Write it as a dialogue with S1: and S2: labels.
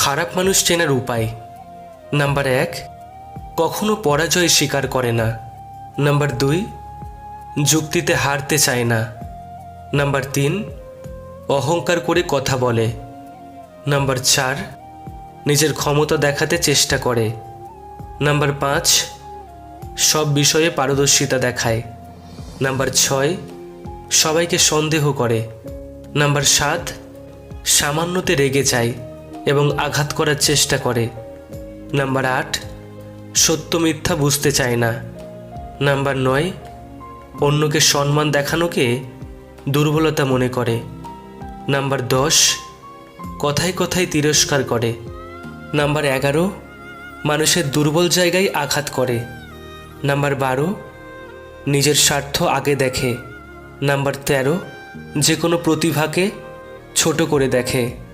S1: খারাপ মানুষ চেনার উপায়। নাম্বার 1, কখনো পরাজয় স্বীকার করে না। নাম্বার 2, যুক্তিতে হারতে চায় না। নাম্বার 3, অহংকার করে কথা বলে। নাম্বার 4, নিজের ক্ষমতা দেখাতে চেষ্টা করে। নাম্বার 5, সব বিষয়ে পারদর্শিতা দেখায়। নাম্বার 6, সবাইকে সন্দেহ করে। নাম্বার 7, সামান্যতে রেগে যায় এবং আঘাত করার চেষ্টা করে। নাম্বার 8, সত্য মিথ্যা বুঝতে চায় না। নাম্বার 9, অন্যকে সম্মান দেখানোকে দুর্বলতা মনে করে। নাম্বার 10, কথায় কথায় তিরস্কার করে। নাম্বার 11, মানুষের দুর্বল জায়গায় আঘাত করে। নাম্বার 12, নিজের স্বার্থ আগে দেখে। নাম্বার 13, যে কোনো প্রতিভাকে ছোট করে দেখে।